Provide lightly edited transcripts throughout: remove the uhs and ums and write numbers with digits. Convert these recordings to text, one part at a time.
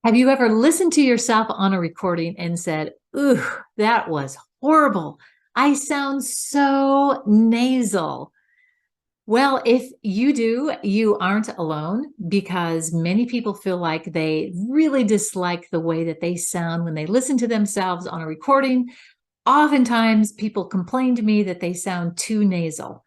Have you ever listened to yourself on a recording and said, "Ooh, that was horrible. I sound so nasal"? Well, if you do, you aren't alone because many people feel like they really dislike the way that they sound when they listen to themselves on a recording. Oftentimes, people complain to me that they sound too nasal.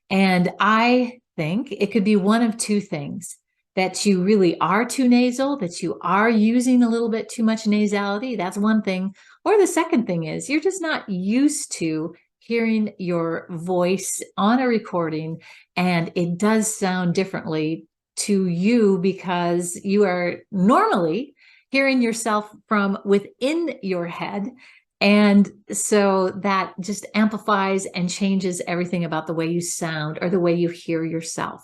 And I think it could be one of two things: that you really are too nasal, that you are using a little bit too much nasality. That's one thing. Or the second thing is you're just not used to hearing your voice on a recording, and it does sound differently to you because you are normally hearing yourself from within your head, and so that just amplifies and changes everything about the way you sound or the way you hear yourself.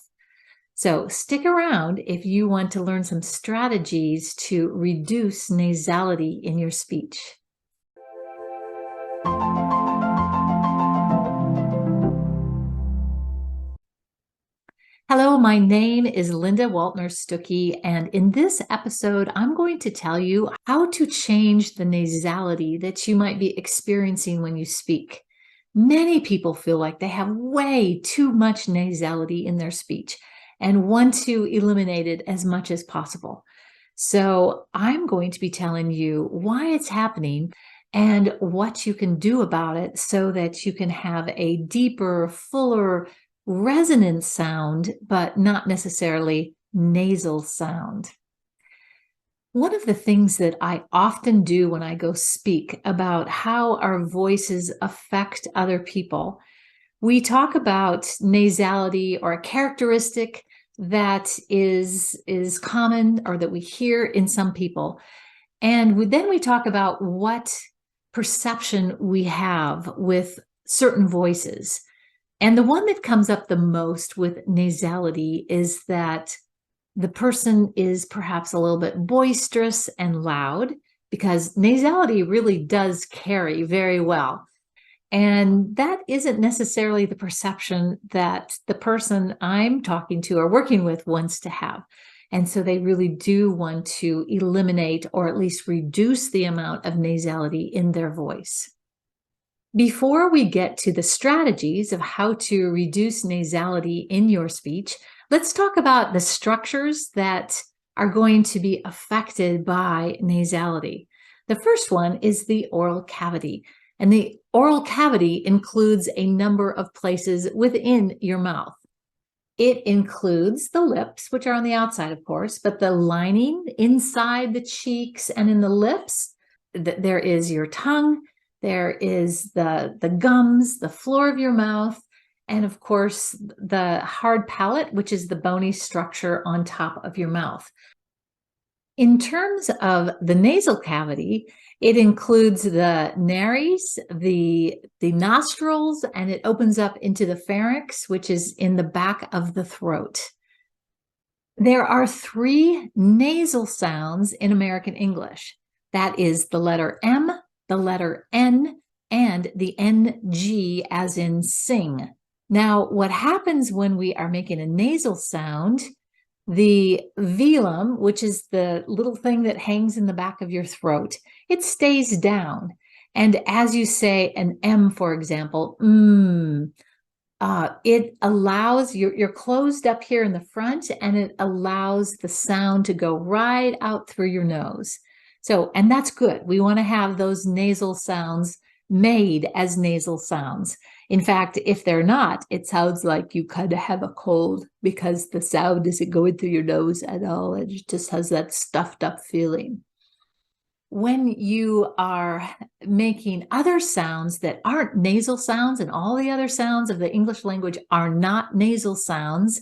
So stick around if you want to learn some strategies to reduce nasality in your speech. Hello, my name is Lynda Stucky, and in this episode, I'm going to tell you how to change the nasality that you might be experiencing when you speak. Many people feel like they have way too much nasality in their speech and want to eliminate it as much as possible. So I'm going to be telling you why it's happening and what you can do about it so that you can have a deeper, fuller, resonant sound, but not necessarily nasal sound. One of the things that I often do when I go speak about how our voices affect other people, we talk about nasality or a characteristic that is common or that we hear in some people. And then we talk about what perception we have with certain voices. And the one that comes up the most with nasality is that the person is perhaps a little bit boisterous and loud, because nasality really does carry very well. And that isn't necessarily the perception that the person I'm talking to or working with wants to have. And so they really do want to eliminate or at least reduce the amount of nasality in their voice. Before we get to the strategies of how to reduce nasality in your speech, let's talk about the structures that are going to be affected by nasality. The first one is the oral cavity. And the oral cavity includes a number of places within your mouth. It includes the lips, which are on the outside, of course, but the lining inside the cheeks and in the lips, there is your tongue. There is the gums, the floor of your mouth, and of course, the hard palate, which is the bony structure on top of your mouth. In terms of the nasal cavity, it includes the nares, the nostrils, and it opens up into the pharynx, which is in the back of the throat. There are three nasal sounds in American English. That is the letter M, the letter N, and the NG as in sing. Now, what happens when we are making a nasal sound, the velum, which is the little thing that hangs in the back of your throat, it stays down. And as you say an M, for example, it allows, you're closed up here in the front, and it allows the sound to go right out through your nose. So, and that's good. We want to have those nasal sounds made as nasal sounds. In fact, if they're not, it sounds like you kind of have a cold because the sound isn't going through your nose at all. It just has that stuffed up feeling. When you are making other sounds that aren't nasal sounds, and all the other sounds of the English language are not nasal sounds,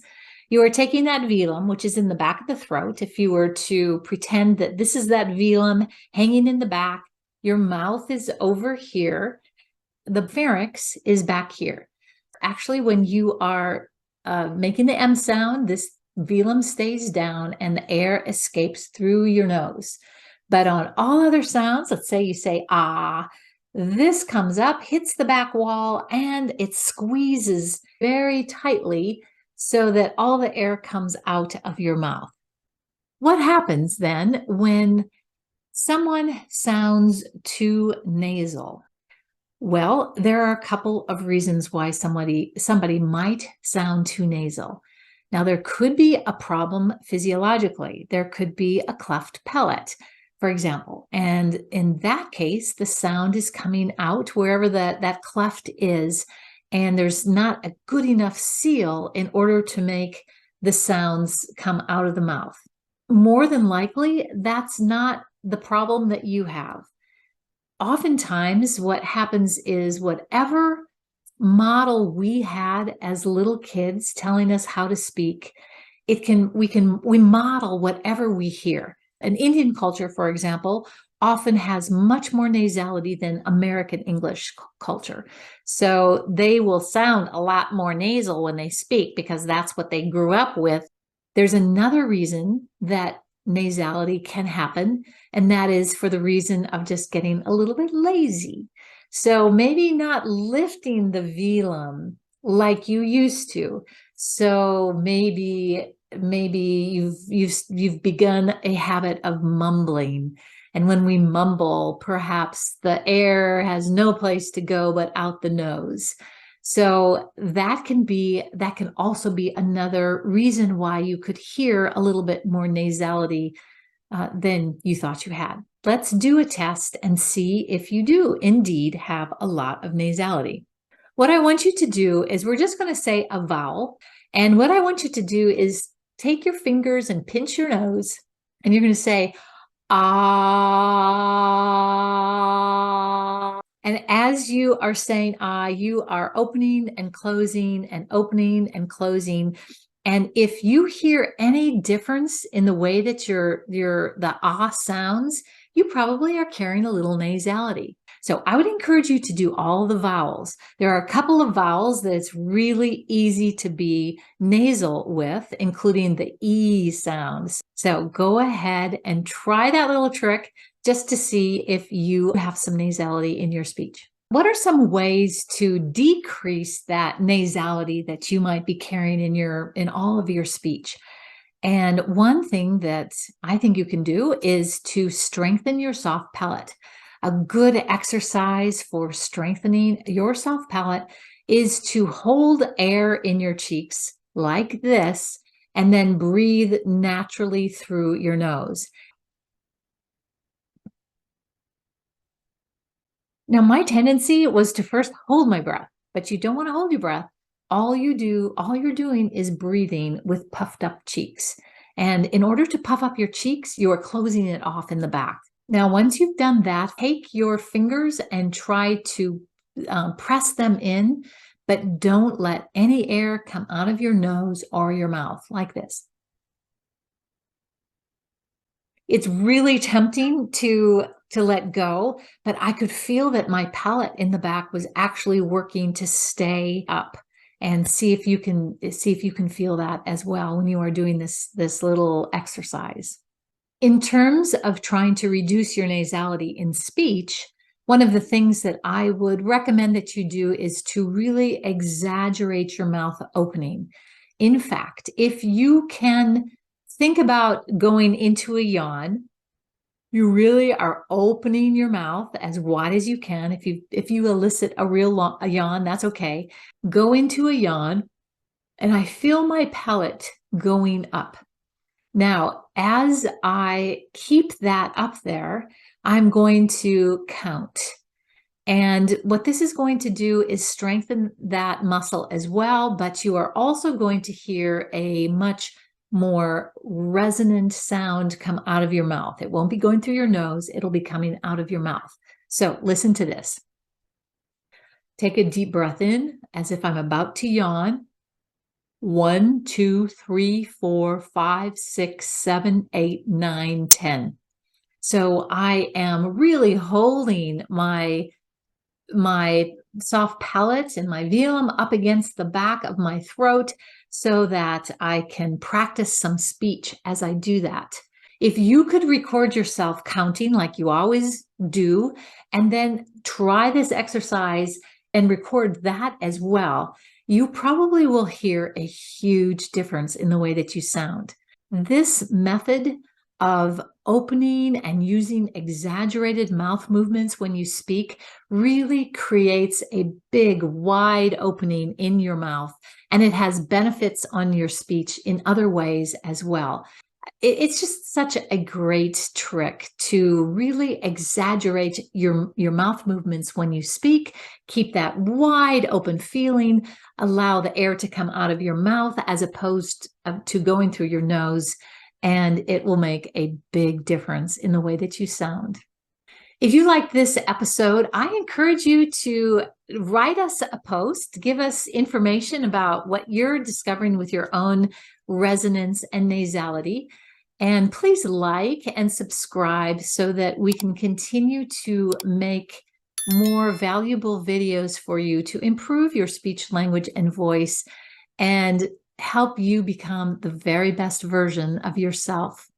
you are taking that velum, which is in the back of the throat. If you were to pretend that this is that velum hanging in the back, your mouth is over here, the pharynx is back here. Actually, when you are making the M sound, this velum stays down and the air escapes through your nose. But on all other sounds, let's say you say ah, this comes up, hits the back wall, and it squeezes very tightly so that all the air comes out of your mouth. What happens then when someone sounds too nasal? Well, there are a couple of reasons why somebody might sound too nasal. Now, there could be a problem physiologically. There could be a cleft palate, for example. And in that case, the sound is coming out wherever that cleft is, and there's not a good enough seal in order to make the sounds come out of the mouth. More than likely, that's not the problem that you have. Oftentimes what happens is whatever model we had as little kids telling us how to speak, we model whatever we hear. An Indian culture, for example, often has much more nasality than American English culture. So they will sound a lot more nasal when they speak because that's what they grew up with. There's another reason that nasality can happen, and that is for the reason of just getting a little bit lazy. So maybe not lifting the velum like you used to. So maybe you've begun a habit of mumbling. And when we mumble, perhaps the air has no place to go but out the nose. So that can also be another reason why you could hear a little bit more nasality than you thought you had. Let's do a test and see if you do indeed have a lot of nasality. What I want you to do is we're just going to say a vowel. And what I want you to do is take your fingers and pinch your nose, and you're going to say, ah. And as you are saying ah, you are opening and closing and opening and closing. And if you hear any difference in the way that the ah sounds, you probably are carrying a little nasality. So I would encourage you to do all the vowels. There are a couple of vowels that it's really easy to be nasal with, including the E sounds. So go ahead and try that little trick just to see if you have some nasality in your speech. What are some ways to decrease that nasality that you might be carrying in all of your speech? And one thing that I think you can do is to strengthen your soft palate. A good exercise for strengthening your soft palate is to hold air in your cheeks like this and then breathe naturally through your nose. Now, my tendency was to first hold my breath, but you don't want to hold your breath. All you're doing is breathing with puffed up cheeks. And in order to puff up your cheeks, you are closing it off in the back. Now, once you've done that, take your fingers and try to press them in, but don't let any air come out of your nose or your mouth like this. It's really tempting to let go, but I could feel that my palate in the back was actually working to stay up. And see if you can feel that as well when you are doing this little exercise. In terms of trying to reduce your nasality in speech, one of the things that I would recommend that you do is to really exaggerate your mouth opening. In fact, if you can think about going into a yawn, you really are opening your mouth as wide as you can. If you elicit a yawn, that's okay. Go into a yawn, and I feel my palate going up. Now, as I keep that up there, I'm going to count. And what this is going to do is strengthen that muscle as well, but you are also going to hear a much more resonant sound come out of your mouth. It won't be going through your nose, it'll be coming out of your mouth. So listen to this. Take a deep breath in as if I'm about to yawn. 1, 2, 3, 4, 5, 6, 7, 8, 9, 10. So I am really holding my soft palate and my velum up against the back of my throat so that I can practice some speech as I do that. If you could record yourself counting like you always do, and then try this exercise and record that as well, you probably will hear a huge difference in the way that you sound. This method of opening and using exaggerated mouth movements when you speak really creates a big, wide opening in your mouth, and it has benefits on your speech in other ways as well. It's just such a great trick to really exaggerate your mouth movements when you speak, keep that wide open feeling, allow the air to come out of your mouth as opposed to going through your nose, and it will make a big difference in the way that you sound. If you like this episode, I encourage you to write us a post, give us information about what you're discovering with your own resonance and nasality. And please like and subscribe so that we can continue to make more valuable videos for you to improve your speech, language, and voice and help you become the very best version of yourself.